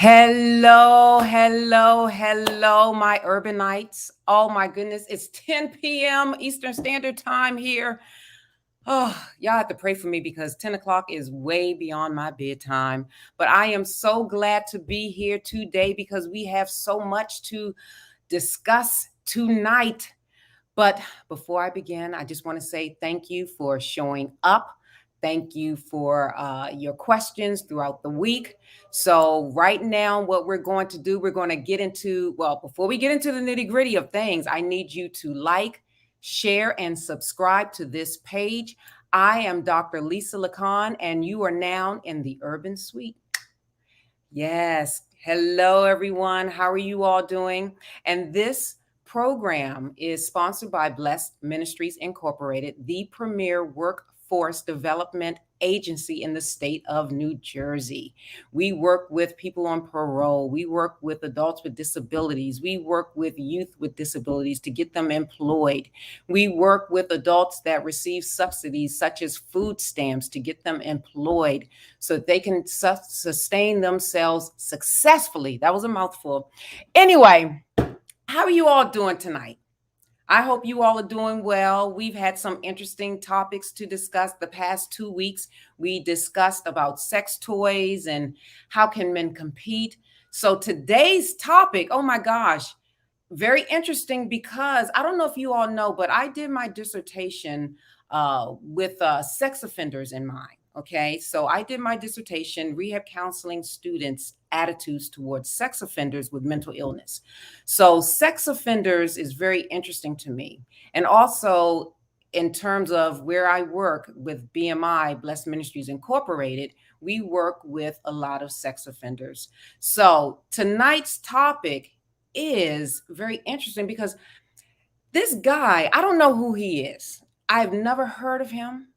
Hello, hello, hello, my urbanites. Oh my goodness, it's 10 p.m. Eastern Standard Time here. Oh, y'all have to pray for me because 10 o'clock is way beyond my bedtime. But I am so glad to be here today because we have so much to discuss tonight. But before I begin, I just want to say thank you for showing up. Thank you for your questions throughout the week. So, right now, what we're going to do, we're going to get into, well, before we get into the nitty gritty of things, I need you to like, share, and subscribe to this page. I am Dr. Lisa LaCON, and you are now in the Urban Suite. Yes. Hello, everyone. How are you all doing? And this program is sponsored by Blessed Ministries Incorporated, the premier workforce development agency in the state of New Jersey. We work with people on parole. We work with adults with disabilities. We work with youth with disabilities to get them employed. We work with adults that receive subsidies such as food stamps to get them employed so that they can sustain themselves successfully. That was a mouthful. Anyway, how are you all doing tonight? I hope you all are doing well. We've had some interesting topics to discuss the past 2 weeks. We discussed about sex toys and how can men compete. So today's topic, oh my gosh, very interesting because I don't know if you all know, but I did my dissertation with sex offenders in mind. Okay, so I did my dissertation, rehab counseling students' attitudes towards sex offenders with mental illness. So, sex offenders is very interesting to me. And also, in terms of where I work with BMI, Blessed Ministries Incorporated, we work with a lot of sex offenders. So, tonight's topic is very interesting because this guy, I don't know who he is. I've never heard of him.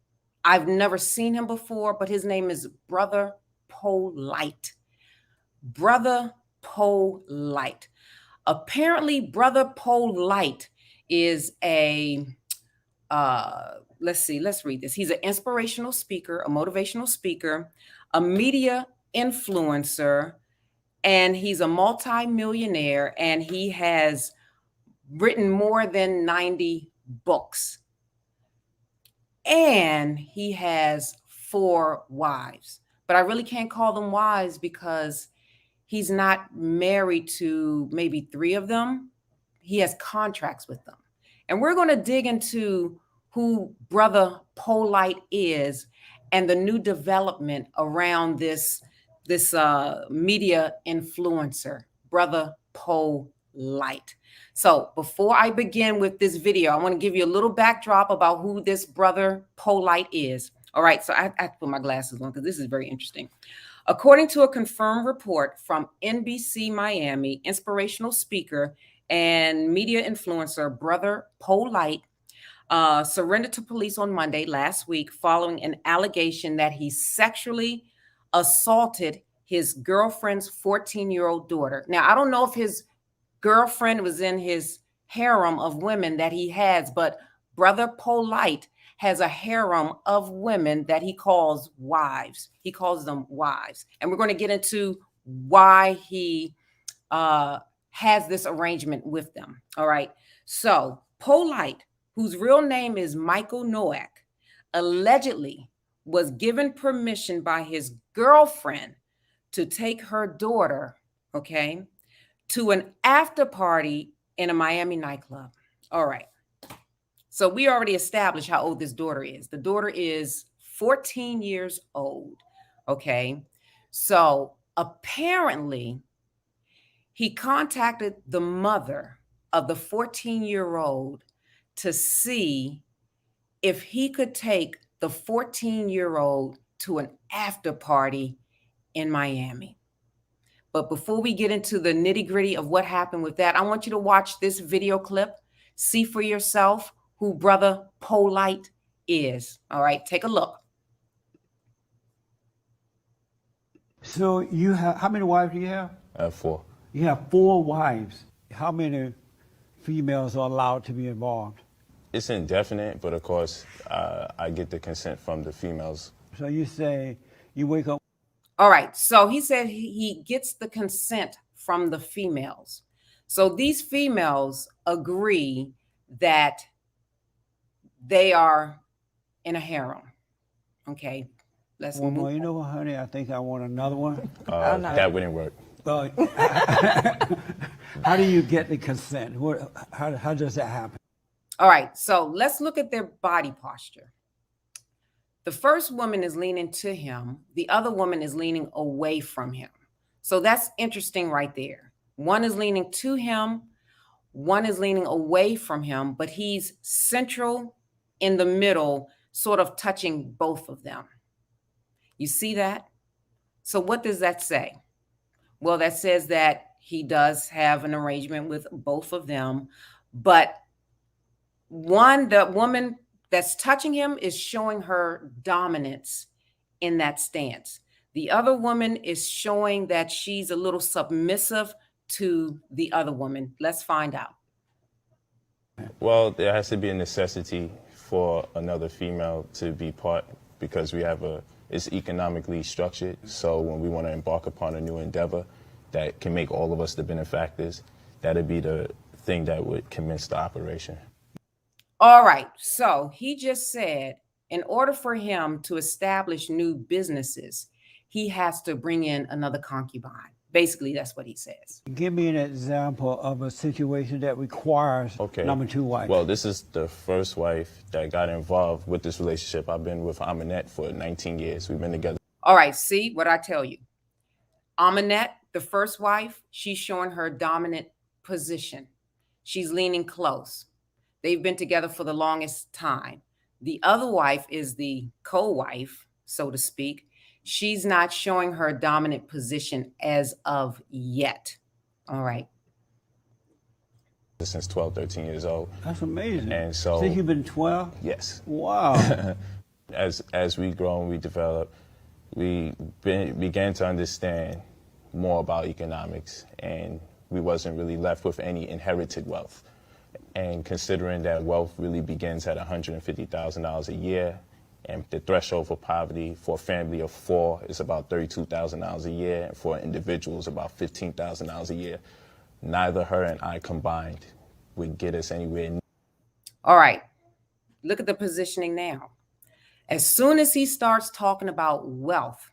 I've never seen him before, but his name is Brother Plight. Brother Plight. Apparently, Brother Plight is a, let's read this. He's an inspirational speaker, a motivational speaker, a media influencer, and he's a multi-millionaire, and he has written more than 90 books. And he has 4 wives. But I really can't call them wives because he's not married to maybe 3 of them. He has contracts with them. And we're going to dig into who Brother Plight is and the new development around this media influencer, Brother Plight. So before I begin with this video, I want to give you a little backdrop about who this Brother Plight is. All right, so I have to put my glasses on because this is very interesting. According to a confirmed report from NBC Miami, inspirational speaker and media influencer Brother Plight surrendered to police on Monday last week following an allegation that he sexually assaulted his girlfriend's 14-year-old daughter. Now, I don't know if his girlfriend was in his harem of women that he has, but Brother Plight has a harem of women that he calls wives. He calls them wives. And we're going to get into why he has this arrangement with them. All right. So Plight, whose real name is Michael Nowak, allegedly was given permission by his girlfriend to take her daughter, okay, to an after party in a Miami nightclub. All right. So we already established how old this daughter is. The daughter is 14 years old. Okay. So apparently he contacted the mother of the 14-year-old to see if he could take the 14-year-old to an after party in Miami. But before we get into the nitty-gritty of what happened with that, I want you to watch this video clip, see for yourself who Brother Plight is. All right, take a look. So you have, how many wives do you have? I have 4. You have 4 wives. How many females are allowed to be involved? It's indefinite, but of course, I get the consent from the females. So you say you wake up. All right. So he said he gets the consent from the females. So these females agree that they are in a harem. Okay. Let's One move. more. You know what, honey? I think I want another one. Oh, no. That wouldn't work. Well, how do you get the consent? How does that happen? All right. So let's look at their body posture. The first woman is leaning to him. The other woman is leaning away from him. So that's interesting right there. One is leaning to him. One is leaning away from him, but he's central in the middle, sort of touching both of them. You see that? So what does that say? Well, that says that he does have an arrangement with both of them, but the woman that's touching him is showing her dominance in that stance. The other woman is showing that she's a little submissive to the other woman. Let's find out. Well, there has to be a necessity for another female to be part because it's economically structured. So when we want to embark upon a new endeavor that can make all of us the benefactors, that'd be the thing that would commence the operation. All right. So he just said, in order for him to establish new businesses, he has to bring in another concubine. Basically, that's what he says. Give me an example of a situation that requires number two wife. Well, this is the first wife that got involved with this relationship. I've been with Aminette for 19 years. We've been together. All right. See what I tell you. Aminette, the first wife, she's showing her dominant position. She's leaning close. They've been together for the longest time. The other wife is the co-wife, so to speak. She's not showing her dominant position as of yet. All right. Since 12, 13 years old. That's amazing. And so since you've been 12? Yes. Wow. As we grow and we develop, we began to understand more about economics, and we wasn't really left with any inherited wealth. And considering that wealth really begins at $150,000 a year, and the threshold for poverty for a family of 4 is about $32,000 a year, and for an individual is about $15,000 a year. Neither her and I combined would get us anywhere near. All right. Look at the positioning now. As soon as he starts talking about wealth,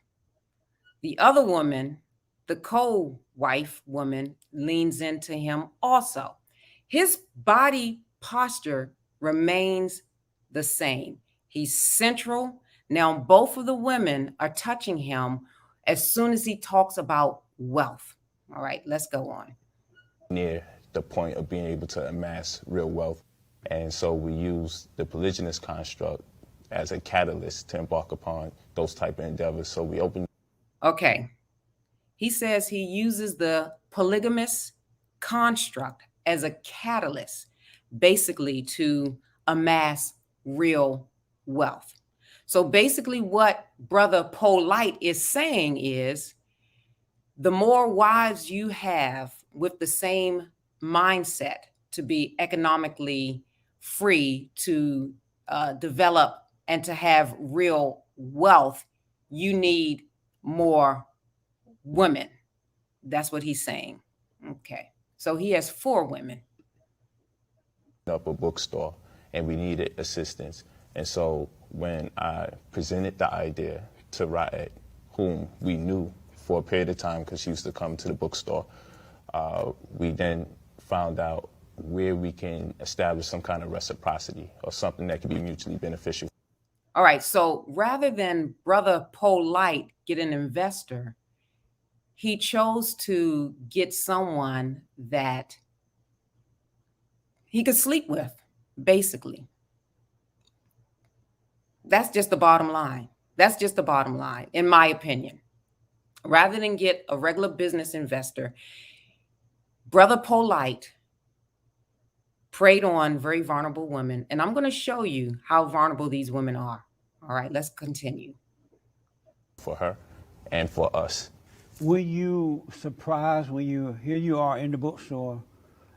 the other woman, the co-wife woman, leans into him also. His body posture remains the same. He's central. Now, both of the women are touching him as soon as he talks about wealth. All right, let's go on. Near the point of being able to amass real wealth. And so we use the polygynous construct as a catalyst to embark upon those type of endeavors. So we open. Okay. He says he uses the polygamous construct as a catalyst, basically to amass real wealth. So basically what Brother Plight is saying is the more wives you have with the same mindset to be economically free, to develop and to have real wealth, you need more women. That's what he's saying. Okay. So he has 4 women. Up a bookstore, and we needed assistance. And so when I presented the idea to Riot, whom we knew for a period of time because she used to come to the bookstore, we then found out where we can establish some kind of reciprocity or something that could be mutually beneficial. All right. So rather than Brother Plight get an investor, he chose to get someone that he could sleep with, basically. That's just the bottom line. That's just the bottom line, in my opinion. Rather than get a regular business investor, Brother Plight preyed on very vulnerable women. And I'm going to show you how vulnerable these women are. All right, let's continue. For her and for us. Were you surprised when here you are in the bookstore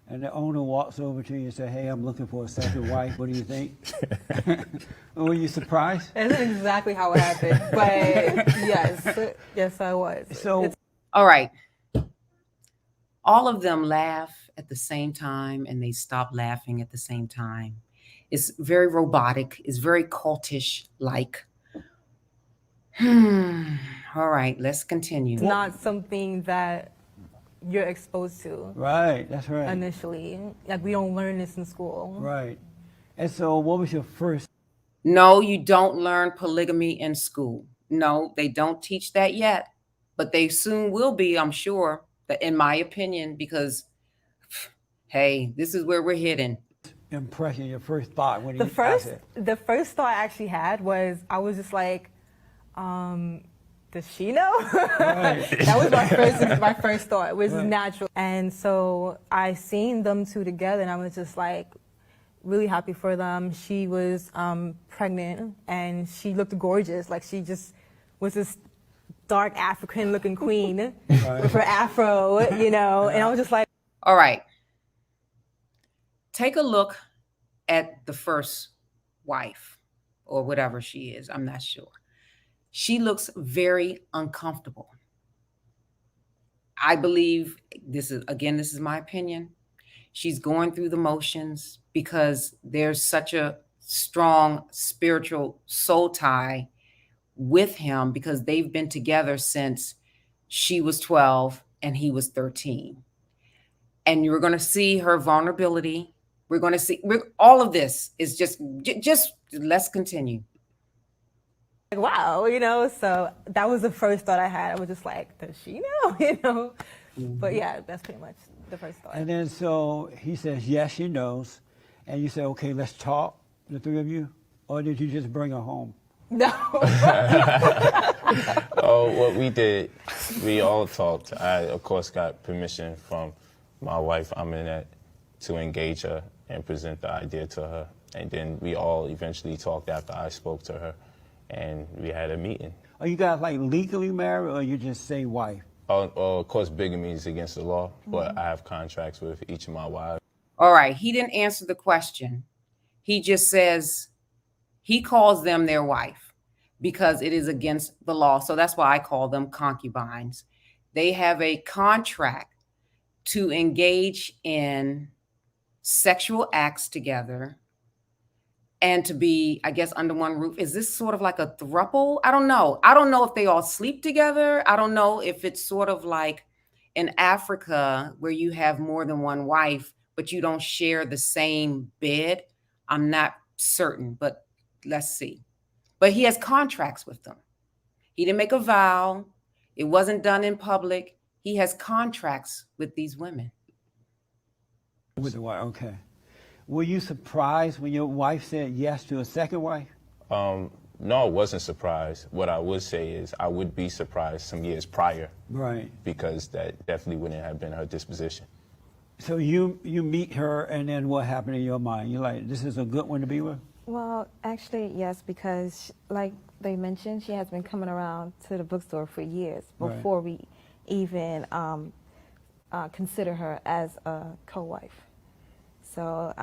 and the owner walks over to you and says, "Hey, I'm looking for a second wife. What do you think?" Were you surprised? That's not exactly how it happened, but yes, I was. So, All right. All of them laugh at the same time and they stop laughing at the same time. It's very robotic. It's very cultish like. All right, let's continue. It's not something that you're exposed to right, that's right. initially. Like, we don't learn this in school. Right. And so, what was your first? No, you don't learn polygamy in school. No, they don't teach that yet, but they soon will be, I'm sure, in my opinion, because, hey, this is where we're heading. Impression, your first thought when The you first it? thought I actually had was, I was just like, does she know? Right. That was my first thought. It was natural. And so I seen them two together and I was just like really happy for them. She was pregnant and she looked gorgeous. Like, she just was this dark African looking queen with her afro, you know, and I was just like. All right. Take a look at the first wife or whatever she is. I'm not sure. She looks very uncomfortable. I believe this is my opinion. She's going through the motions because there's such a strong spiritual soul tie with him because they've been together since she was 12 and he was 13. And you're going to see her vulnerability. We're going to see all of this is just let's continue. Wow, you know, so that was the first thought I had. I was just like, does she know, you know? But yeah, that's pretty much the first thought. And then so he says, yes, she knows. And you say, okay, let's talk, the three of you? Or did you just bring her home? No. Oh, what we did, we all talked. I, of course, got permission from my wife, Aminette, to engage her and present the idea to her. And then we all eventually talked after I spoke to her. And we had a meeting. Are you guys like legally married or you just say wife? Of course, bigamy is against the law, but I have contracts with each of my wives. All right. He didn't answer the question. He just says he calls them their wife because it is against the law. So that's why I call them concubines. They have a contract to engage in sexual acts together and to be, I guess, under one roof. Is this sort of like a throuple? I don't know. I don't know if they all sleep together. I don't know if it's sort of like in Africa where you have more than one wife, but you don't share the same bed. I'm not certain, but let's see. But he has contracts with them. He didn't make a vow. It wasn't done in public. He has contracts with these women. With the wife, okay. Were you surprised when your wife said yes to a second wife? No, I wasn't surprised. What I would say is I would be surprised some years prior. Right. Because that definitely wouldn't have been her disposition. So you meet her, and then what happened in your mind? You're like, this is a good one to be with? Well, actually, yes, because like they mentioned, she has been coming around to the bookstore for years before we even consider her as a co-wife. So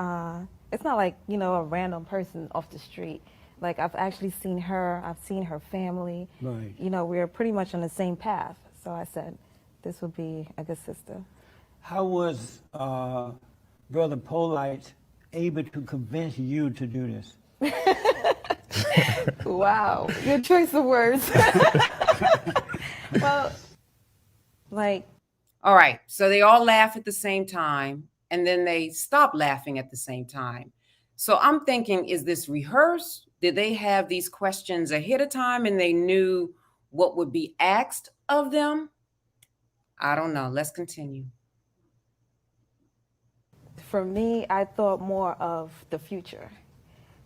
it's not like, you know, a random person off the street. Like, I've actually seen her, I've seen her family. Right. You know, we're pretty much on the same path. So I said, this would be a good sister. How was Brother Plight able to convince you to do this? Wow, good choice of words. Well, like. All right. So they all laugh at the same time, and then they stop laughing at the same time. So I'm thinking, is this rehearsed? Did they have these questions ahead of time and they knew what would be asked of them? I don't know. Let's continue. For me, I thought more of the future.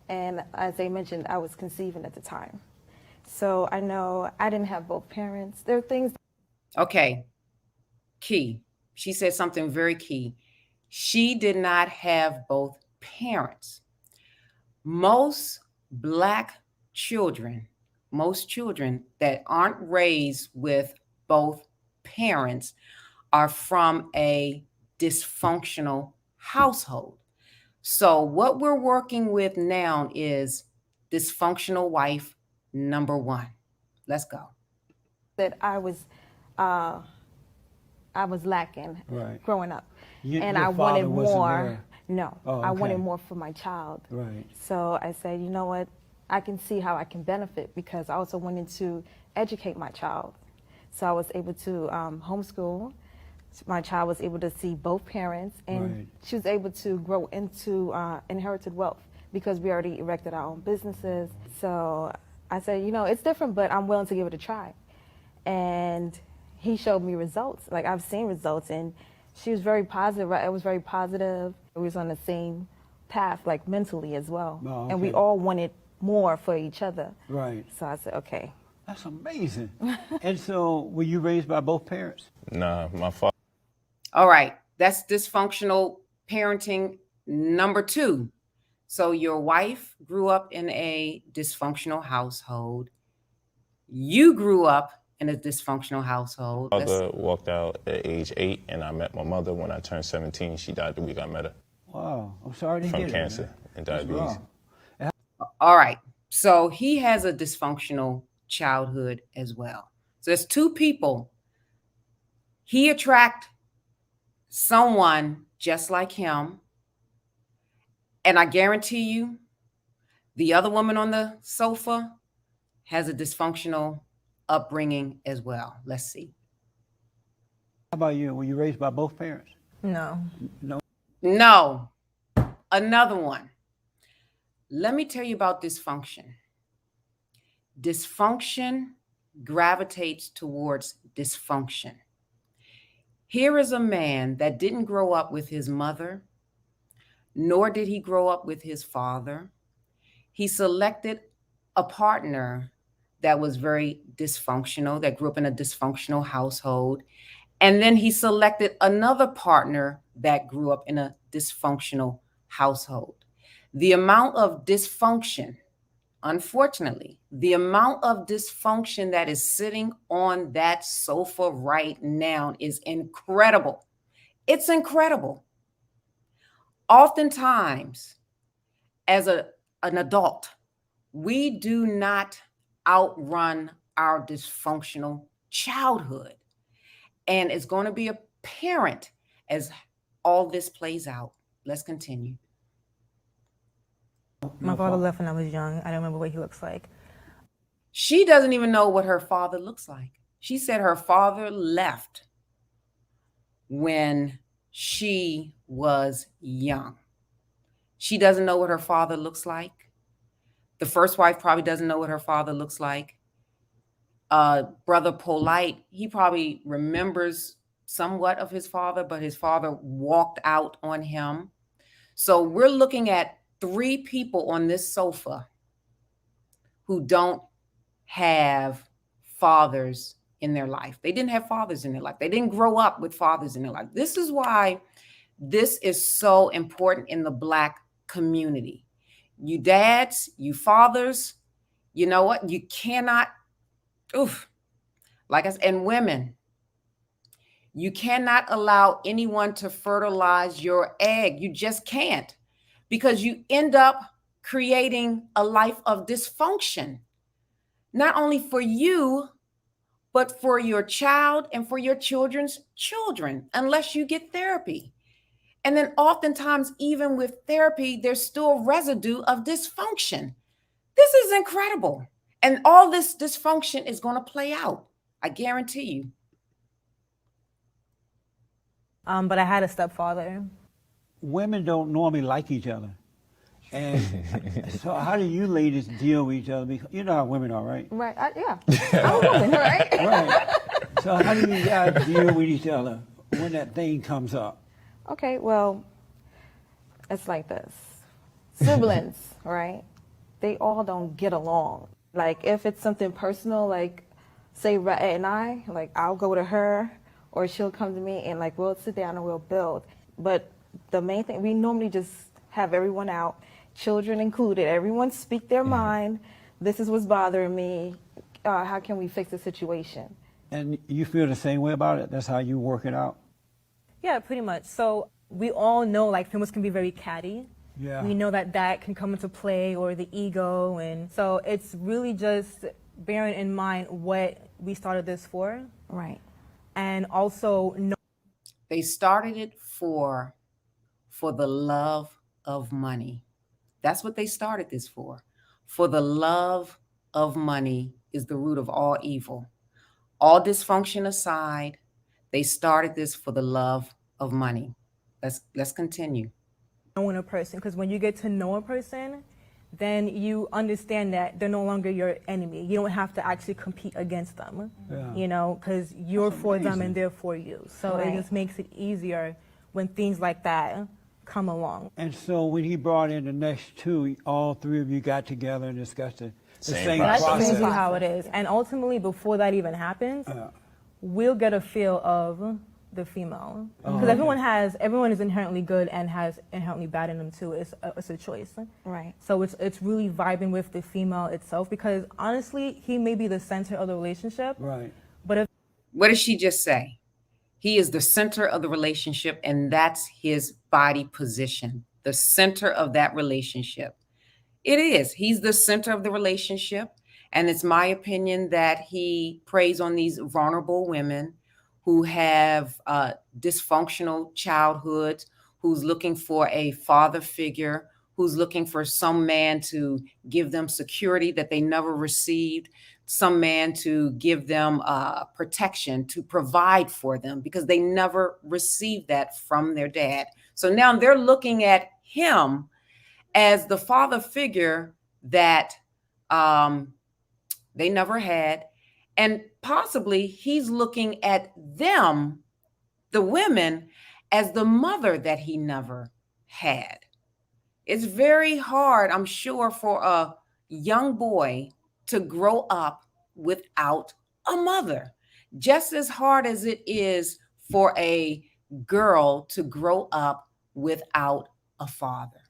And as they mentioned, I was conceiving at the time. So I know I didn't have both parents. There are things. Okay. Key. She said something very key. She did not have both parents. Most Black children, most children that aren't raised with both parents are from a dysfunctional household. So what we're working with now is dysfunctional wife number 1. Let's go. That I was lacking Right. growing up, and Your I wanted father wasn't more. there. No, Oh, I wanted okay. more for my child. Right. So I said, you know what? I can see how I can benefit, because I also wanted to educate my child. So I was able to homeschool. My child was able to see both parents, and Right. she was able to grow into inherited wealth, because we already erected our own businesses. So I said, you know, it's different, but I'm willing to give it a try. And he showed me results. Like, I've seen results, and she was very positive. Right? It was very positive. We was on the same path, like mentally as well. Oh, And we okay. all wanted more for each other. Right. So I said, okay. That's amazing. And so, were you raised by both parents? Nah, my father. All right. That's dysfunctional parenting number 2. So your wife grew up in a dysfunctional household. You grew up in a dysfunctional household. My father walked out at age 8, and I met my mother when I turned 17. She died the week I met her Wow. I'm sorry to from hear cancer that. and That's diabetes. wrong. All right. So he has a dysfunctional childhood as well. So there's 2 people. He attract someone just like him. And I guarantee you, the other woman on the sofa has a dysfunctional upbringing as well. Let's see. How about you? Were you raised by both parents? No. No. No, another one. Let me tell you about dysfunction. Dysfunction gravitates towards dysfunction. Here is a man that didn't grow up with his mother, nor did he grow up with his father. He selected a partner that was very dysfunctional, that grew up in a dysfunctional household. And then he selected another partner that grew up in a dysfunctional household. The amount of dysfunction, unfortunately, the amount of dysfunction that is sitting on that sofa right now is incredible. It's incredible. Oftentimes, as an adult, we do not outrun our dysfunctional childhood. And it's going to be apparent as all this plays out. Let's continue. My father left when I was young. I don't remember what he looks like. She doesn't even know what her father looks like. She said her father left when she was young. She doesn't know what her father looks like. The first wife probably doesn't know what her father looks like. Brother Plight, he probably remembers somewhat of his father, but his father walked out on him. So we're looking at 3 people on this sofa who don't have fathers in their life. They didn't have fathers in their life. They didn't grow up with fathers in their life. This is why this is so important in the Black community. You dads, you fathers, you know what? You cannot, like I said, and women, you cannot allow anyone to fertilize your egg. You just can't, because you end up creating a life of dysfunction, not only for you, but for your child and for your children's children, unless you get therapy. And then oftentimes, even with therapy, there's still residue of dysfunction. This is incredible. And all this dysfunction is going to play out. I guarantee you. But I had a stepfather. Women don't normally like each other. And so how do you ladies deal with each other? Because you know how women are, right? Right. Yeah. I'm a woman, right? Right. So how do you guys deal with each other when that thing comes up? Okay, well, it's like this. Siblings, right? They all don't get along. Like, if it's something personal, like, say, Rhett and I, like, I'll go to her, or she'll come to me, and, like, we'll sit down and we'll build. But the main thing, we normally just have everyone out, children included, everyone speak their mind. This is what's bothering me. How can we fix the situation? And you feel the same way about it? That's how you work it out? Yeah, pretty much. So We all know like females can be very catty. Yeah. We know that that can come into play, or the ego, and so it's really just bearing in mind what we started this for, Right. and also They started it for the love of money. That's what they started this for. For the love of money is the root of all evil. All dysfunction aside, they started this for the love of money. Let's continue. knowing a person, because when you get to know a person, then you understand that they're no longer your enemy. You don't have to actually compete against them, Yeah. you know, because you're That's for them amazing. and they're for you. So Right. it just makes it easier when things like that come along. And so when he brought in the next two, all three of you got together and discussed the Same same process. That's process. usually how it is. And ultimately, before that even happens, we'll get a feel of the female. Because everyone is inherently good and has inherently bad in them too. It's a choice. Right. So it's really vibing with the female itself, because honestly, he may be the center of the relationship. Right. But if What did she just say? He is the center of the relationship, and that's his body position, the center of that relationship. It is. He's the center of the relationship. And it's my opinion that he preys on these vulnerable women who have dysfunctional childhoods, who's looking for a father figure, who's looking for some man to give them security that they never received, some man to give them protection, to provide for them, because they never received that from their dad. So now they're looking at him as the father figure that they never had. And possibly he's looking at them, the women, as the mother that he never had. It's very hard, I'm sure, for a young boy to grow up without a mother, just as hard as it is for a girl to grow up without a father.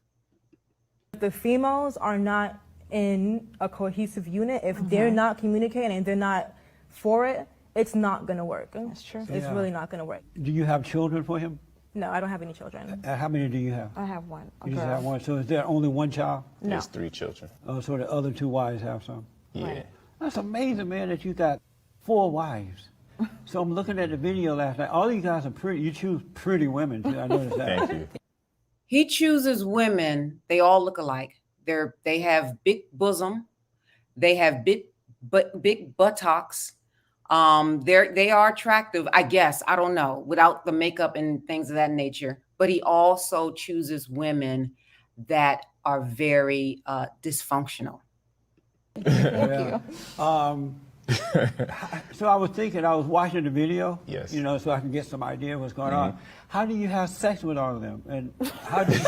the females are not in a cohesive unit, if they're not communicating and they're not for it, it's not going to work. That's true. It's Yeah. really not going to work. Do you have children for him? No, I don't have any children. How many do you have? I have one. A You just girl. have one. So is there only one child? No. There's 3 children. Oh, so the other 2 wives have some. Yeah. Right. That's amazing, man, that you got 4 wives. So I'm looking at the video last night. All you guys are pretty. You choose pretty women, too. I noticed that. Thank you. He chooses women, they all look alike. They have big bosom, they have big buttocks. They are attractive, I guess. I don't know, without the makeup and things of that nature. But he also chooses women that are very dysfunctional. Yeah. So I was thinking, I was watching the video, Yes. you know, so I can get some idea of what's going on. How do you have sex with all of them? And how do you,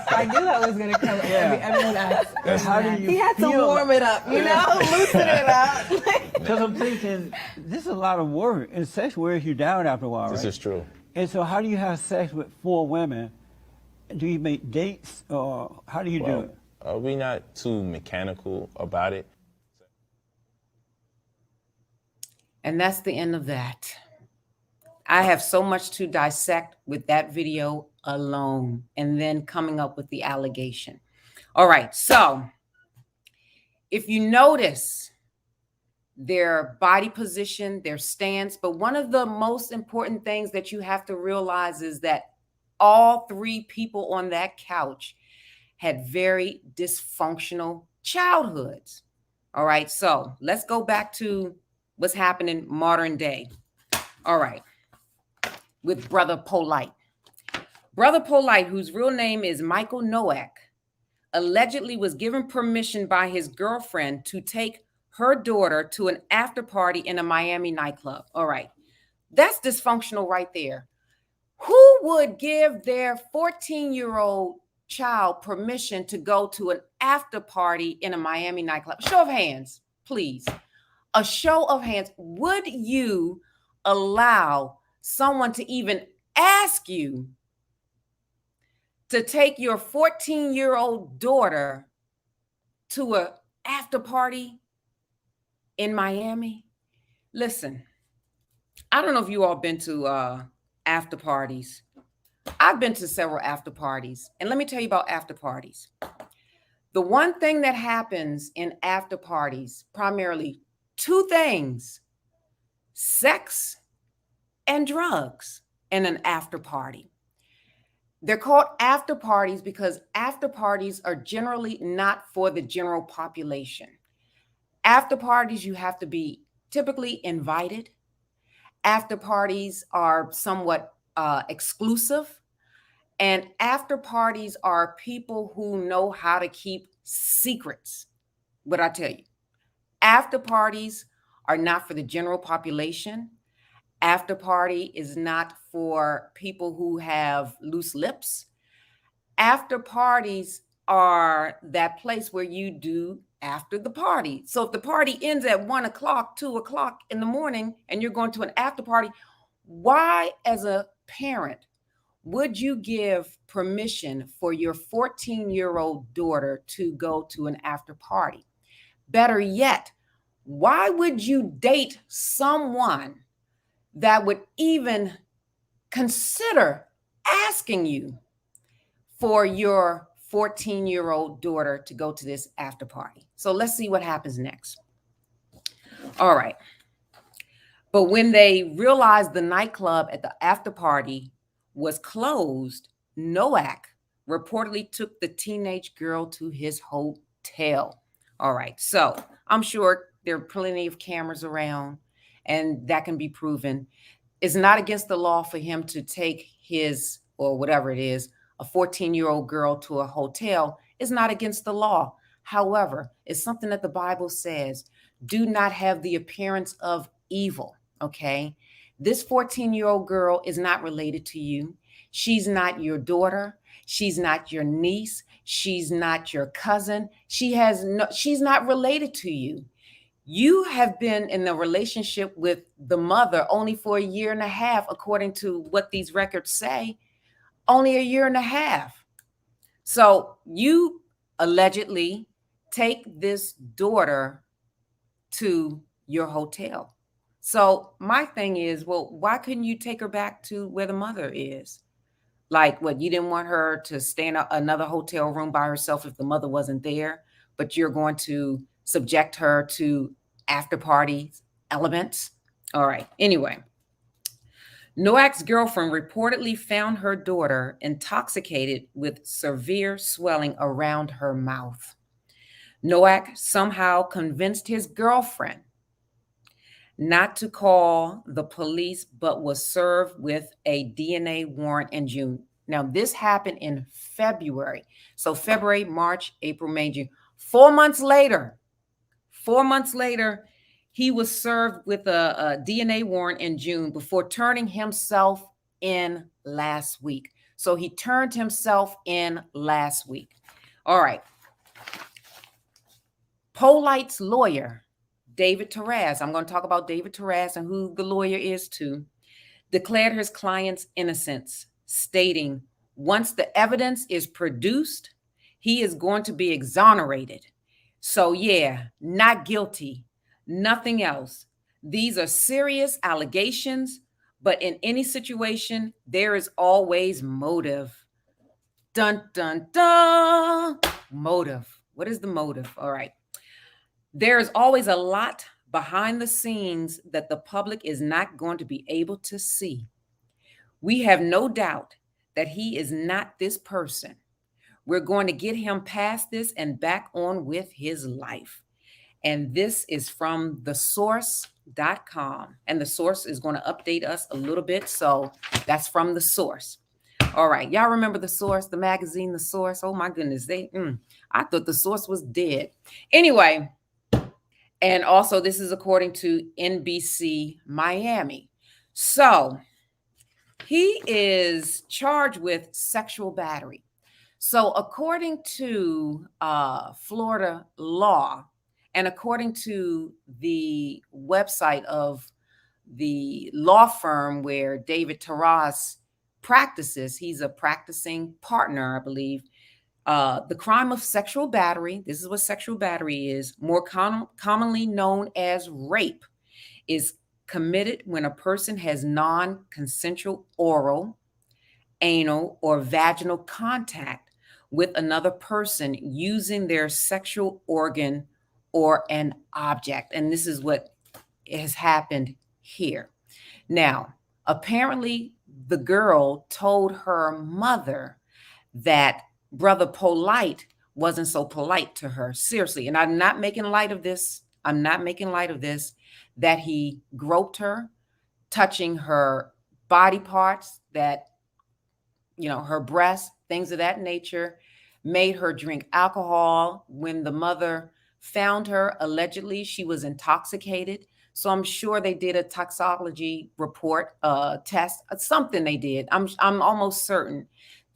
I knew that was going to come. Everyone asks. and how do you He had to feel warm it up, you know, loosen it up. Because I'm thinking, this is a lot of work, and sex wears you down after a while, This right? is true. And so how do you have sex with 4 women? Do you make dates, or how do you do it? We're not too mechanical about it. And that's the end of that. I have so much to dissect with that video alone, and then coming up with the allegation. All right, so if you notice their body position, their stance, but one of the most important things that you have to realize is that all 3 people on that couch had very dysfunctional childhoods. All right, so let's go back to what's happening modern day. All right, with Brother Plight. Brother Plight, whose real name is Michael Nowak, allegedly was given permission by his girlfriend to take her daughter to an after party in a Miami nightclub. All right, that's dysfunctional right there. Who would give their 14-year-old child permission to go to an after party in a Miami nightclub? Show of hands, please. A show of hands. Would you allow someone to even ask you to take your 14-year-old daughter to an after party in Miami? Listen, I don't know if you all been to after parties, I've been to several after parties, and let me tell you about after parties. The one thing that happens in after parties, primarily two things: sex and drugs in an after party. They're called after parties because after parties are generally not for the general population. After parties, you have to be typically invited. After parties are somewhat exclusive. And after parties are people who know how to keep secrets. But I tell you, after parties are not for the general population. After party is not for people who have loose lips. After parties are that place where you do after the party. So if the party ends at 1 o'clock, 2 o'clock in the morning, and you're going to an after party, why, as a parent, would you give permission for your 14-year-old daughter to go to an after party? Better yet, why would you date someone that would even consider asking you for your 14-year-old daughter to go to this after party? So let's see what happens next. All right. But when they realized the nightclub at the after party was closed, Nowak reportedly took the teenage girl to his hotel. All right. So I'm sure there are plenty of cameras around, and that can be proven. It's not against the law for him to take his, or whatever it is, a 14-year-old girl to a hotel. It's not against the law. However, it's something that the Bible says, do not have the appearance of evil. Okay. This 14-year-old girl is not related to you. She's not your daughter. She's not your niece. She's not your cousin. She's not related to you. You have been in a relationship with the mother only for 1.5 years, according to what these records say, only 1.5 years. So you allegedly take this daughter to your hotel. So my thing is, well, why couldn't you take her back to where the mother is? Like, what, you didn't want her to stay in another hotel room by herself if the mother wasn't there, but you're going to subject her to after party elements? All right. Anyway, Nowak's girlfriend reportedly found her daughter intoxicated with severe swelling around her mouth. Nowak somehow convinced his girlfriend not to call the police, but was served with a DNA warrant in June. Now, this happened in February. So February, March, April, May, June. 4 months later, he was served with a DNA warrant in June before turning himself in last week. So he turned himself in last week. All right. POLIGHT's lawyer, David Taraz, I'm going to talk about David Taraz and who the lawyer is too, declared his client's innocence, stating, once the evidence is produced, he is going to be exonerated. So yeah, not guilty, nothing else. These are serious allegations, but in any situation, there is always motive. Dun, dun, dun. Motive. What is the motive? All right. There is always a lot behind the scenes that the public is not going to be able to see. We have no doubt that he is not this person. We're going to get him past this and back on with his life. And this is from thesource.com. And the source is going to update us a little bit. So that's from the source. All right. Y'all remember the source, the magazine, the source? Oh my goodness. I thought the source was dead. Anyway. And also, this is according to NBC Miami. So he is charged with sexual battery. So according to Florida law, and according to the website of the law firm where David Taraz practices, he's a practicing partner, I believe. The crime of sexual battery, this is what sexual battery is, more commonly known as rape, is committed when a person has non-consensual oral anal, or vaginal contact with another person using their sexual organ or an object. And this is what has happened here. Now, apparently, the girl told her mother that Brother Polite wasn't so polite to her. Seriously. And I'm not making light of this. I'm not making light of this, that he groped her, touching her body parts, that, her breasts, things of that nature, made her drink alcohol. When the mother found her, allegedly, she was intoxicated. So I'm sure they did a toxicology report, test, something they did. I'm almost certain.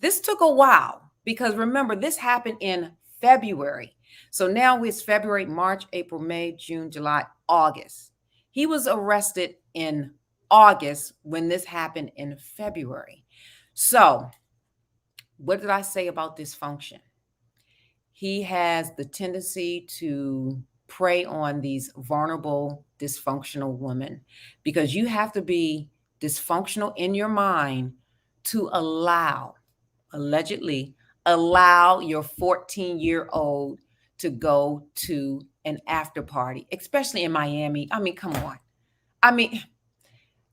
This took a while because remember, this happened in February. So now it's February, March, April, May, June, July, August. He was arrested in August when this happened in February. So what did I say about dysfunction? He has the tendency to prey on these vulnerable, dysfunctional women, because you have to be dysfunctional in your mind to allegedly allow your 14-year-old to go to an after party, especially in Miami. I mean, come on. I mean,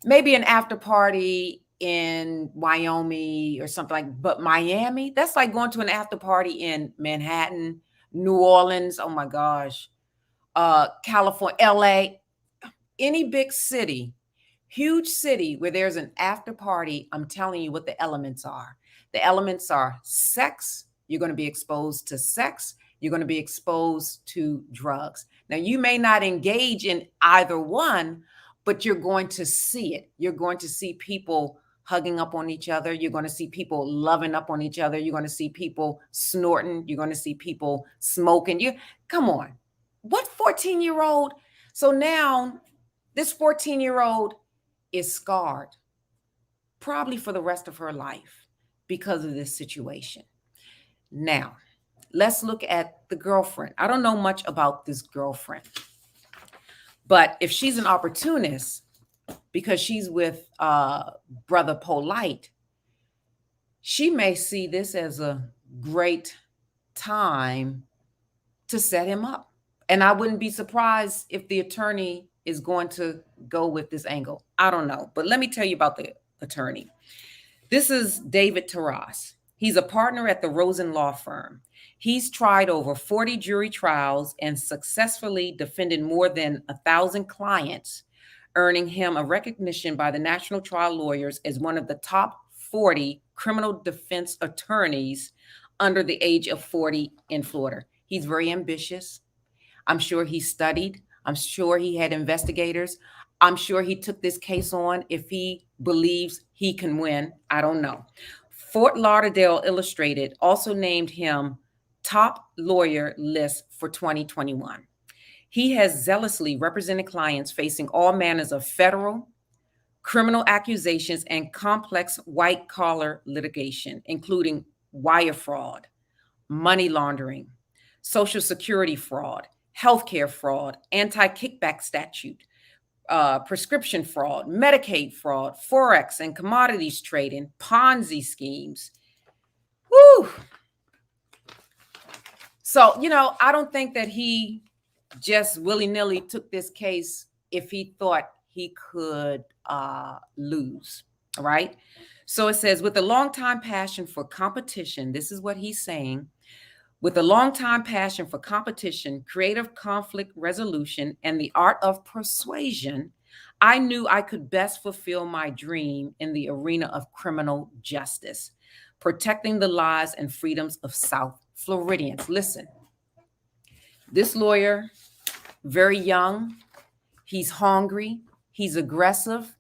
maybe an after party in Wyoming or something like, but Miami, that's like going to an after party in Manhattan, New Orleans, oh my gosh, California, LA, any big city, huge city where there's an after party. I'm telling you what the elements are. The elements are sex. You're going to be exposed to sex. You're going to be exposed to drugs. Now, you may not engage in either one, but you're going to see it. You're going to see people hugging up on each other. You're going to see people loving up on each other. You're going to see people snorting. You're going to see people smoking. Come on. What 14-year-old? So now this 14-year-old is scarred, probably for the rest of her life because of this situation. Now, let's look at the girlfriend. I don't know much about this girlfriend, but if she's an opportunist because she's with Brother Polite, she may see this as a great time to set him up. And I wouldn't be surprised if the attorney is going to go with this angle. I don't know. But let me tell you about the attorney. This is David Taras. He's a partner at the Rosen Law Firm. He's tried over 40 jury trials and successfully defended more than 1,000 clients, earning him a recognition by the National Trial Lawyers as one of the top 40 criminal defense attorneys under the age of 40 in Florida. He's very ambitious. I'm sure he studied. I'm sure he had investigators. I'm sure he took this case on if he believes he can win. I don't know. Fort Lauderdale Illustrated also named him top lawyer list for 2021. He has zealously represented clients facing all manners of federal, criminal accusations, and complex white-collar litigation, including wire fraud, money laundering, Social Security fraud, healthcare fraud, anti-kickback statute, prescription fraud, Medicaid fraud, Forex and commodities trading, Ponzi schemes. Woo! So, I don't think that he just willy-nilly took this case if he thought he could lose, right? So it says, with a long-time passion for competition, this is what he's saying, with a long-time passion for competition, creative conflict resolution, and the art of persuasion, I knew I could best fulfill my dream in the arena of criminal justice, protecting the lives and freedoms of South Floridians. Listen, this lawyer, very young, he's hungry, he's aggressive.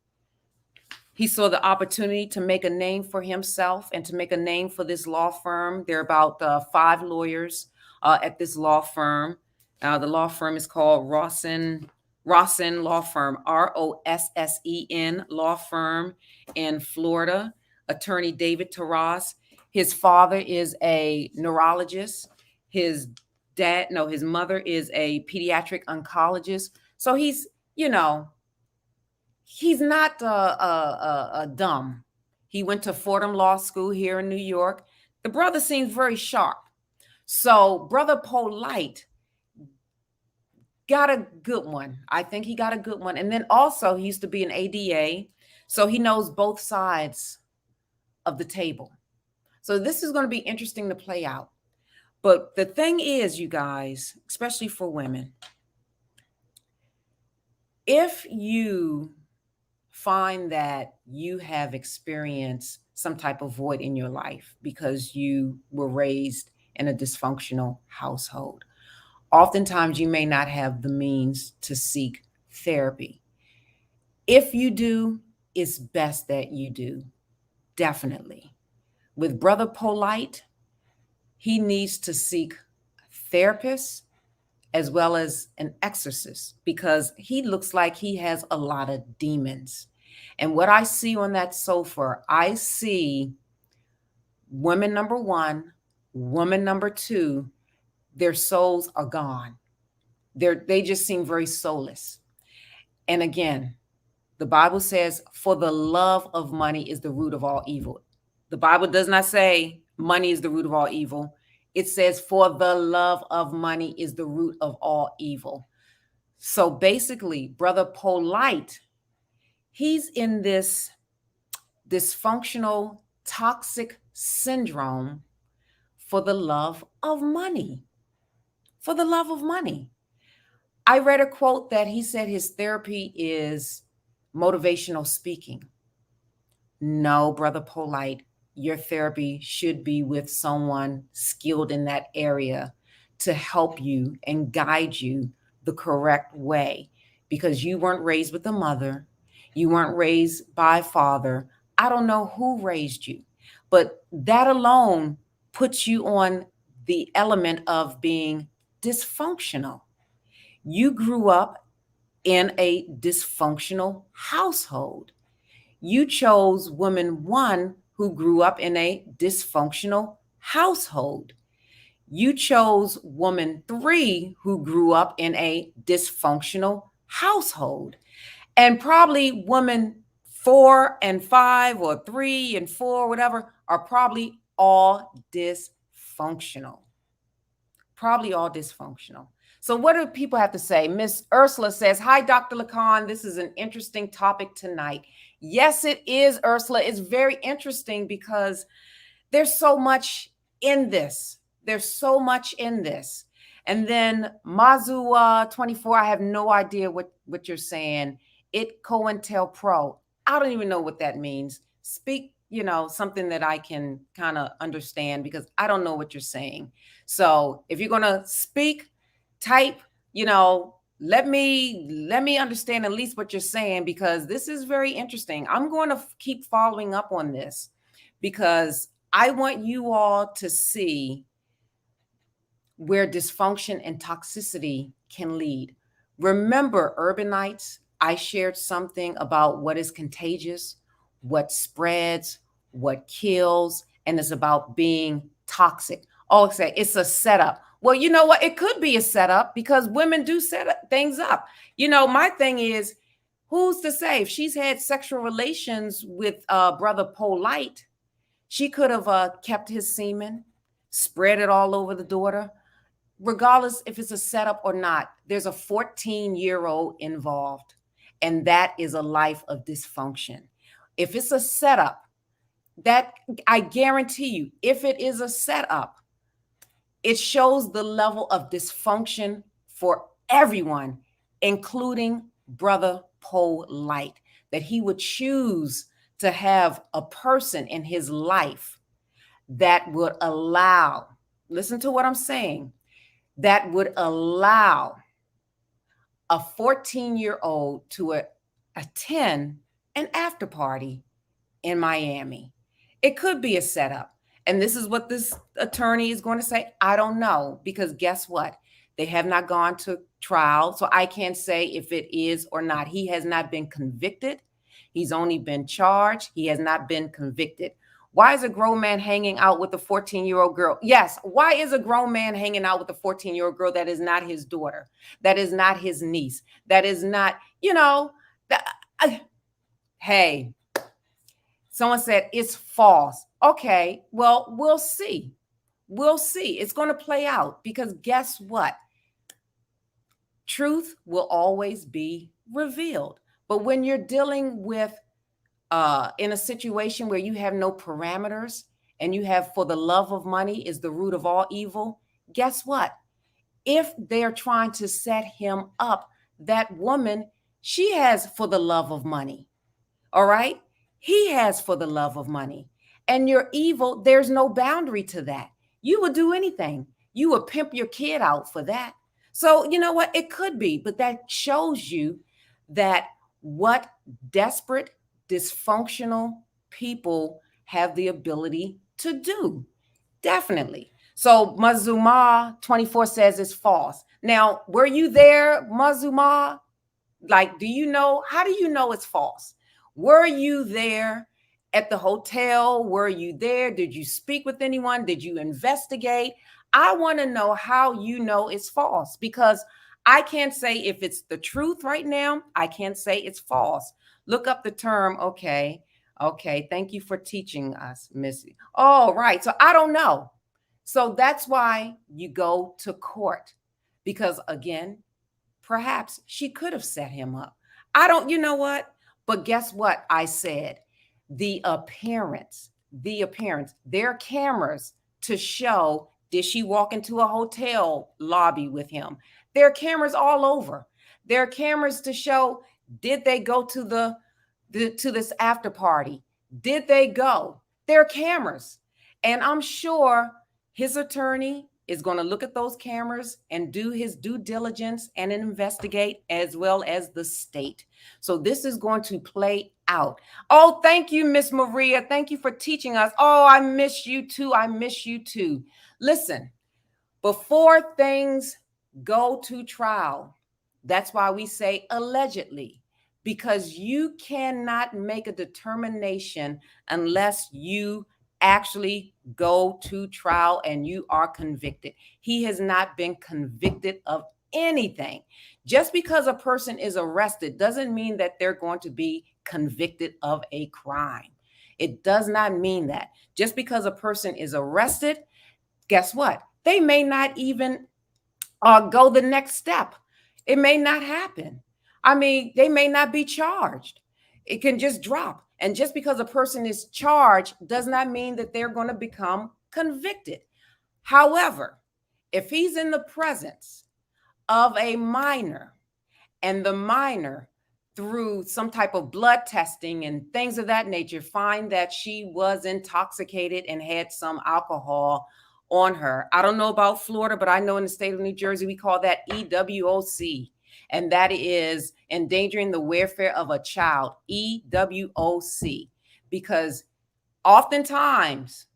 He saw the opportunity to make a name for himself and to make a name for this law firm. There are about 5 lawyers at this law firm. The law firm is called Rossen Law Firm, Rossen Law Firm in Florida. Attorney David Taras. His father is a neurologist. His mother is a pediatric oncologist. So he's, he's not dumb. He went to Fordham Law School here in New York. The brother seems very sharp. So Brother POLIGHT got a good one. I think he got a good one. And then also he used to be an ADA. So he knows both sides of the table. So this is going to be interesting to play out. But the thing is, you guys, especially for women, if you find that you have experienced some type of void in your life because you were raised in a dysfunctional household, oftentimes you may not have the means to seek therapy. If you do, it's best that you do, definitely. With Brother POLIGHT, he needs to seek therapists as well as an exorcist, because he looks like he has a lot of demons. And what I see on that sofa, I see woman number one, woman number two, their souls are gone. They just seem very soulless. And again, the Bible says, for the love of money is the root of all evil. The Bible does not say money is the root of all evil. It says, for the love of money is the root of all evil. So basically, Brother POLIGHT, he's in this dysfunctional, toxic syndrome for the love of money. For the love of money. I read a quote that he said his therapy is motivational speaking. No, Brother POLIGHT, your therapy should be with someone skilled in that area to help you and guide you the correct way, because you weren't raised with a mother. You weren't raised by a father. I don't know who raised you, but that alone puts you on the element of being dysfunctional. You grew up in a dysfunctional household. You chose woman one who grew up in a dysfunctional household. You chose woman three who grew up in a dysfunctional household. And probably woman 4 and 5 or 3 and 4, whatever, are probably all dysfunctional. Probably all dysfunctional. So what do people have to say? Miss Ursula says, hi, Dr. LaCON. This is an interesting topic tonight. Yes, it is, Ursula. It's very interesting because there's so much in this. There's so much in this. And then Mazu 24, I have no idea what you're saying. It COINTELPRO. I don't even know what that means. Speak, something that I can kind of understand, because I don't know what you're saying. So if you're going to speak, type, let me understand at least what you're saying, because this is very interesting. I'm going to keep following up on this because I want you all to see where dysfunction and toxicity can lead. Remember, urbanites, I shared something about what is contagious, what spreads, what kills, and it's about being toxic. Oh, say it's a setup. Well, you know what? It could be a setup, because women do set things up. My thing is, who's to say if she's had sexual relations with Brother POLIGHT, she could have kept his semen, spread it all over the daughter. Regardless if it's a setup or not, there's a 14-year-old involved, and that is a life of dysfunction. If it's a setup, that I guarantee you, if it is a setup, it shows the level of dysfunction for everyone, including Brother POLIGHT, that he would choose to have a person in his life that would allow, listen to what I'm saying, that would allow a 14-year-old to attend an after party in Miami. It could be a setup. And this is what this attorney is going to say. I don't know, because guess what? They have not gone to trial. So I can't say if it is or not. He has not been convicted. He's only been charged. He has not been convicted. Why is a grown man hanging out with a 14-year-old girl? Yes. Why is a grown man hanging out with a 14-year-old girl that is not his daughter? That is not his niece? That is not, hey, Someone said it's false. Okay, well, we'll see. We'll see. It's going to play out because guess what? Truth will always be revealed. But when you're dealing with in a situation where you have no parameters and you have for the love of money is the root of all evil, guess what? If they're trying to set him up, that woman, she has for the love of money. All right? He has for the love of money. And you're evil, there's no boundary to that. You would do anything. You would pimp your kid out for that. So, you know what? It could be, but that shows you that what desperate, dysfunctional people have the ability to do. Definitely. So Mazuma 24 says it's false. Now, were you there, Mazuma? Like, do you know? How do you know it's false? Were you there at the hotel? Were you there? Did you speak with anyone? Did you investigate? I want to know how you know it's false, because I can't say if it's the truth right now. I can't say it's false. Look up the term. Okay. Okay. Thank you for teaching us, Missy. Oh, right. So I don't know. So that's why you go to court, because again, perhaps she could have set him up. I don't, you know what? But guess what I said? The appearance, there are cameras to show, did she walk into a hotel lobby with him? There are cameras all over. There are cameras to show, did they go to to this after party? Did they go? There are cameras. And I'm sure his attorney is going to look at those cameras and do his due diligence and investigate, as well as the state. So this is going to play out. Oh, thank you, Miss Maria. Thank you for teaching us. Oh, I miss you too. I miss you too. Listen, before things go to trial, that's why we say allegedly, because you cannot make a determination unless you actually go to trial and you are convicted. He has not been convicted of anything. Just because a person is arrested doesn't mean that they're going to be convicted of a crime. It does not mean that. Just because a person is arrested, guess what? They may not even go the next step. It may not happen. I mean, they may not be charged. It can just drop. And just because a person is charged does not mean that they're going to become convicted. However, if he's in the presence of a minor, and the minor, through some type of blood testing and things of that nature, find that she was intoxicated and had some alcohol on her. I don't know about Florida, but I know in the state of New Jersey, we call that EWOC. And that is endangering the welfare of a child, EWOC, because oftentimes,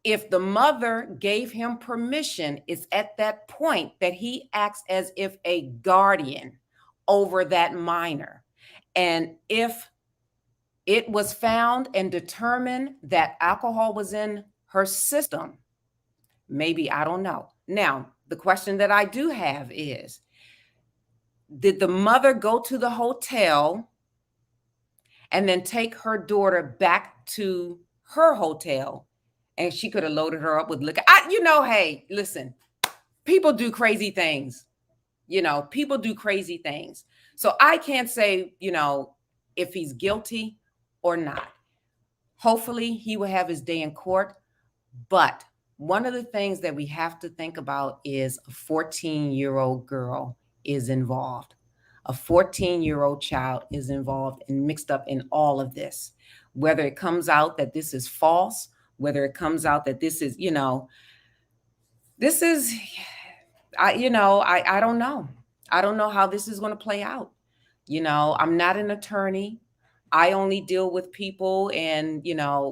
if the mother gave him permission, it's at that point that he acts as if a guardian over that minor. And if it was found and determined that alcohol was in her system, maybe, I don't know. Now, the question that I do have is, did the mother go to the hotel and then take her daughter back to her hotel, and she could have loaded her up with liquor? Hey, listen, people do crazy things. People do crazy things. So I can't say, if he's guilty or not. Hopefully he will have his day in court. But one of the things that we have to think about is a 14-year-old girl is involved. A 14-year-old child is involved and mixed up in all of this. Whether it comes out that this is false, whether it comes out that this is, I don't know. I don't know how this is going to play out. I'm not an attorney. I only deal with people and,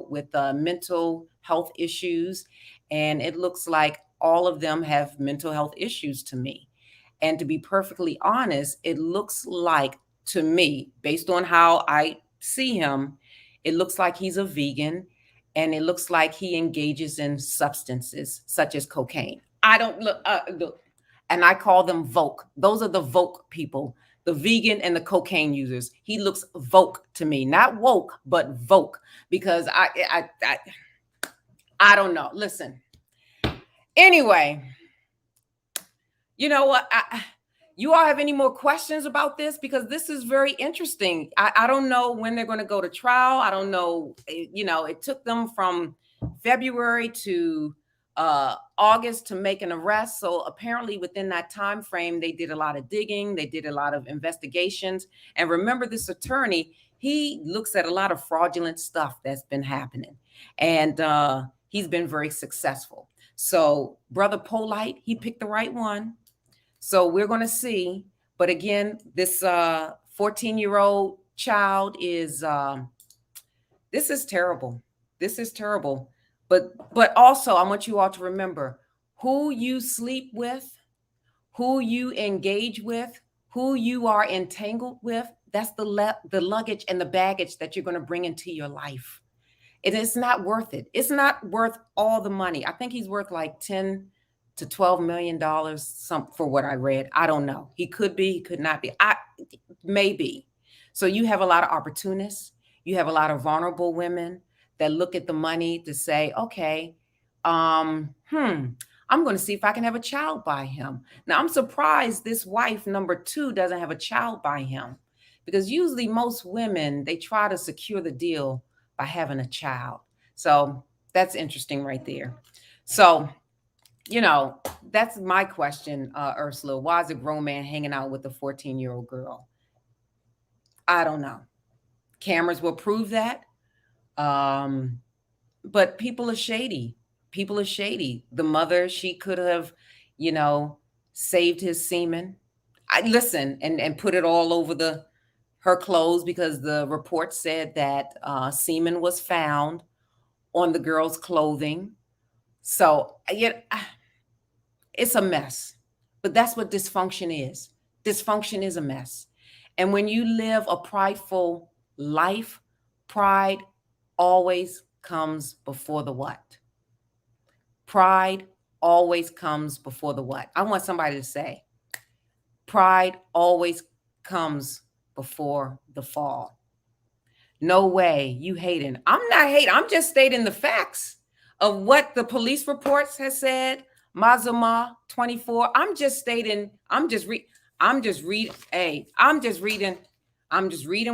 with mental health issues. And it looks like all of them have mental health issues to me. And to be perfectly honest, it looks like, to me, based on how I see him, it looks like he's a vegan, and it looks like he engages in substances such as cocaine. I don't look, and I call them Vogue. Those are the Vogue people. the vegan and the cocaine users. He looks voke to me, not woke, but voke, because I don't know. Listen. Anyway, you know what? You all have any more questions about this? Because this is very interesting. I don't know when they're going to go to trial. I don't know. You know, it took them from February to August to make an arrest. So apparently within that time frame, they did a lot of digging. They did a lot of investigations. And remember, this attorney, he looks at a lot of fraudulent stuff that's been happening. And he's been very successful. So Brother Plight, he picked the right one. So we're going to see. But again, this 14-year-old child is, this is terrible. This is terrible. But also, I want you all to remember who you sleep with, who you engage with, who you are entangled with. That's the luggage and the baggage that you're going to bring into your life. It is not worth it. It's not worth all the money. I think he's worth like $10 to $12 million, for what I read. I don't know. He could be, he could not be. Maybe. So you have a lot of opportunists. You have a lot of vulnerable women that look at the money to say, okay, I'm going to see if I can have a child by him. Now, I'm surprised this wife, number 2, doesn't have a child by him, because usually most women, they try to secure the deal by having a child. So that's interesting right there. So, you know, that's my question, Ursula. Why is a grown man hanging out with a 14-year-old girl? I don't know. Cameras will prove that. But people are shady. People are shady. The mother, she could have, you know, saved his semen. Listen, and put it all over her clothes, because the report said that semen was found on the girl's clothing. So it's a mess. But that's what dysfunction is. Dysfunction is a mess. And when you live a prideful life, pride always comes before the what? Pride always comes before the what? I want somebody to say, pride always comes before the fall. No way, you hating. I'm not hating. I'm just stating the facts of what the police reports has said. Mazuma 24. I'm just reading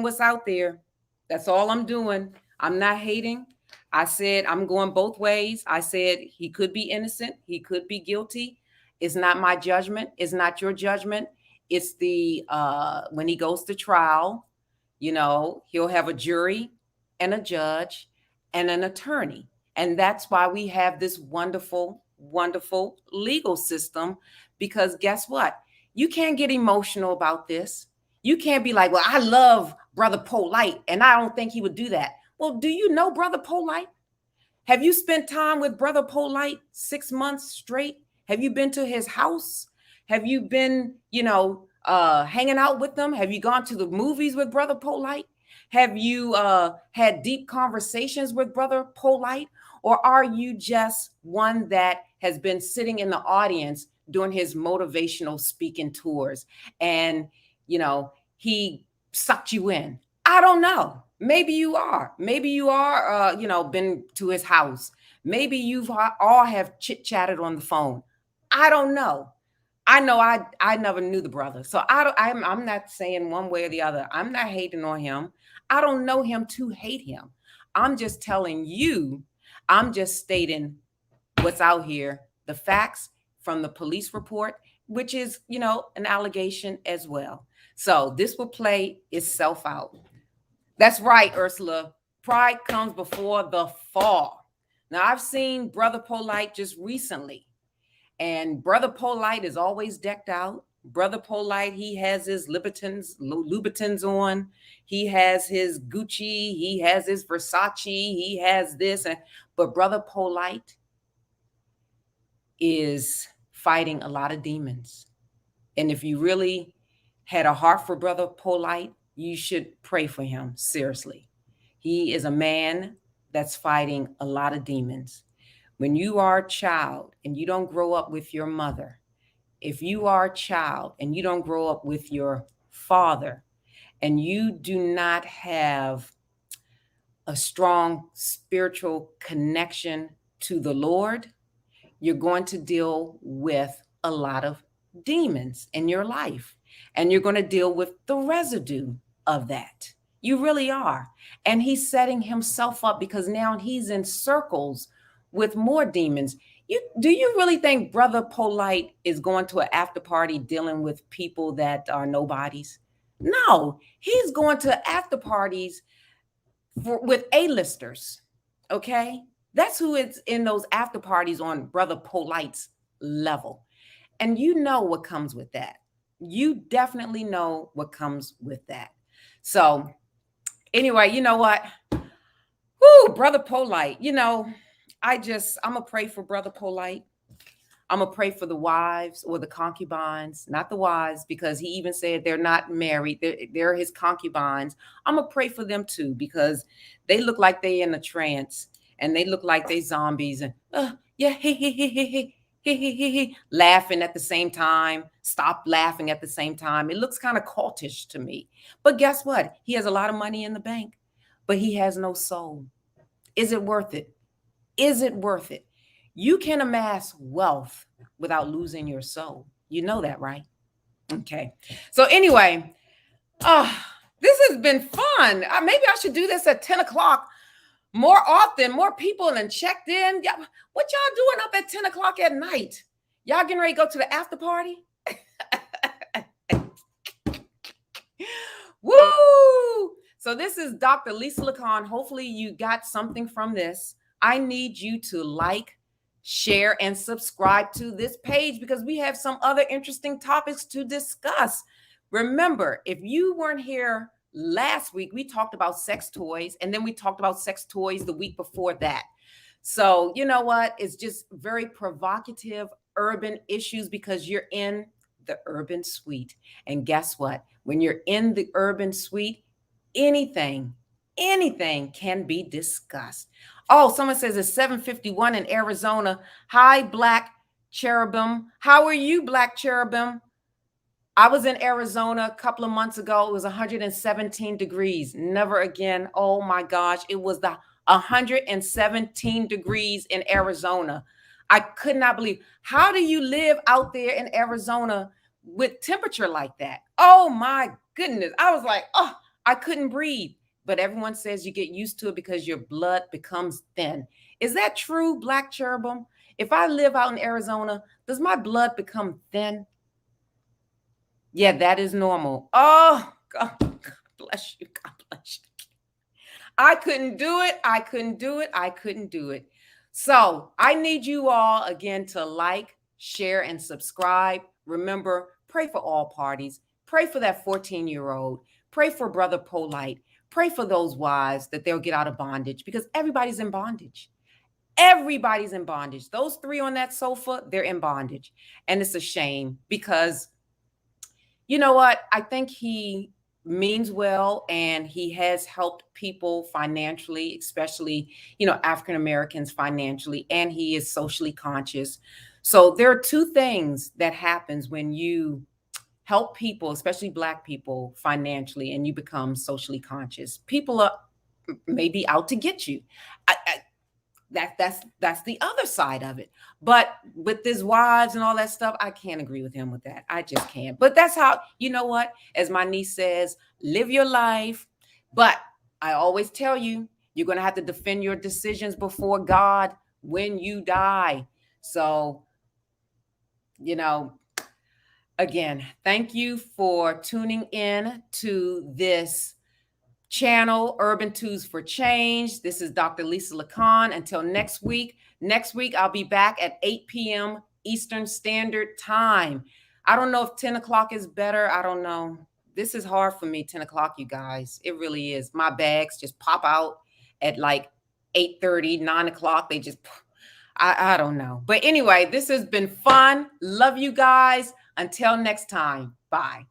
what's out there. That's all I'm doing. I'm not hating. I said I'm going both ways. I said he could be innocent. He could be guilty. It's not my judgment. It's not your judgment. It's when he goes to trial, you know, he'll have a jury and a judge and an attorney. And that's why we have this wonderful, wonderful legal system, because guess what? You can't get emotional about this. You can't be like, well, I love Brother Plight, and I don't think he would do that. Well, do you know Brother Plight? Have you spent time with Brother Plight 6 months straight? Have you been to his house? Have you been, you know, hanging out with them? Have you gone to the movies with Brother Plight? Have you had deep conversations with Brother Plight? Or are you just one that has been sitting in the audience doing his motivational speaking tours, and, you know, he sucked you in? I don't know. Maybe you are. Maybe you are, you know, been to his house. Maybe you've all have chit-chatted on the phone. I don't know. I know I never knew the brother. So I'm not saying one way or the other. I'm not hating on him. I don't know him to hate him. I'm just telling you, I'm just stating what's out here, the facts from the police report, which is, you know, an allegation as well. So this will play itself out. That's right, Ursula. Pride comes before the fall. Now, I've seen Brother Plight just recently, and Brother Plight is always decked out. Brother Plight, he has his Louboutins on. He has his Gucci. He has his Versace. He has this. But Brother Plight is fighting a lot of demons. And if you really had a heart for Brother Plight, you should pray for him, seriously. He is a man that's fighting a lot of demons. When you are a child and you don't grow up with your mother, if you are a child and you don't grow up with your father and you do not have a strong spiritual connection to the Lord, you're going to deal with a lot of demons in your life. And you're going to deal with the residue of that. You really are. And he's setting himself up because now he's in circles with more demons. Do you really think Brother Polite is going to an after party dealing with people that are nobodies? No, he's going to after parties with A-listers. Okay? That's who is in those after parties on Brother Polite's level. And you know what comes with that. You definitely know what comes with that. So anyway, you know what? Whoo, Brother Polite, you know, I'm going to pray for Brother Polite. I'm going to pray for the wives or the concubines, not the wives, because he even said they're not married. They're his concubines. I'm going to pray for them too, because they look like they in a trance and they look like they zombies and yeah, hey, laughing at the same time, stop laughing at the same time. It looks kind of cultish to me. But guess what? He has a lot of money in the bank, but he has no soul. Is it worth it? Is it worth it? You can amass wealth without losing your soul. You know that, right? Okay. So anyway, this has been fun. Maybe I should do this at 10 o'clock more often. More people and checked in. What y'all doing up at 10 o'clock at night? Y'all getting ready to go to the after party? Woo! So this is Dr. Lisa LaCON. Hopefully you got something from this. I need you to like, share, and subscribe to this page because we have some other interesting topics to discuss. Remember, if you weren't here last week, we talked about sex toys, and then we talked about sex toys the week before that. So you know what? It's just very provocative urban issues because you're in the urban suite. And guess what? When you're in the urban suite, anything can be discussed. Oh, someone says it's 7:51 in Arizona. Hi, Black Cherubim. How are you, Black Cherubim? I was in Arizona a couple of months ago. It was 117 degrees. Never again. Oh my gosh. It was the 117 degrees in Arizona. I could not believe. How do you live out there in Arizona with temperature like that? Oh my goodness. I was like, oh, I couldn't breathe. But everyone says you get used to it because your blood becomes thin. Is that true, Black Cherubim? If I live out in Arizona, does my blood become thin? Yeah, that is normal. Oh, God bless you. God bless you. I couldn't do it. I couldn't do it. I couldn't do it. So I need you all again to like, share, and subscribe. Remember, pray for all parties. Pray for that 14-year-old. Pray for Brother Polite. Pray for those wives that they'll get out of bondage because everybody's in bondage. Everybody's in bondage. Those three on that sofa, they're in bondage. And it's a shame because you know what? I think he means well and he has helped people financially, especially, African Americans financially, and he is socially conscious. So there are two things that happens when you help people, especially Black people financially, and you become socially conscious. People are maybe out to get you. That's the other side of it. But with his wives and all that stuff, I can't agree with him with that. I just can't. But that's how, you know what? As my niece says, live your life. But I always tell you, you're going to have to defend your decisions before God when you die. So, again, thank you for tuning in to this channel, Urban Tools for Change. This is Dr. Lisa LaCON. Until next week. Next week, I'll be back at 8 p.m. Eastern Standard Time. I don't know if 10 o'clock is better. I don't know. This is hard for me, 10 o'clock, you guys. It really is. My bags just pop out at like 8:30, 9 o'clock. They just, I don't know. But anyway, this has been fun. Love you guys. Until next time. Bye.